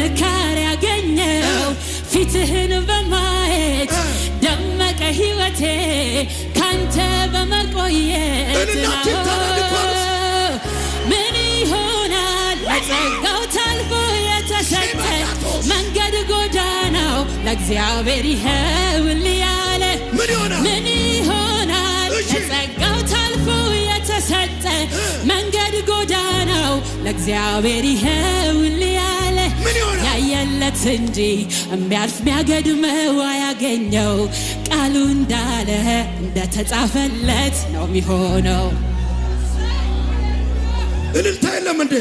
ጥንካሬ ያገኘው ፊትህን በማየት ደመቀ ሕይወቴ ካንተ በመቆየት ምን ይሆናል ለጸጋው ታልፎ የተሰጠ መንገድ ጎዳናው ለእግዚአብሔር ይኸውልህ ያለ ምን ይሆናል ለጸጋው ታልፎ የተሰጠ መንገድ ጎዳናው ለእግዚአብሔር ይኸውልህ ያለ ያየለት እንጂ የሚያልፍ የሚያገድመው አያገኘው ቃሉ እንዳለ እንደተጻፈለት ነው የሚሆነው። እልልታ የለም እንዴ?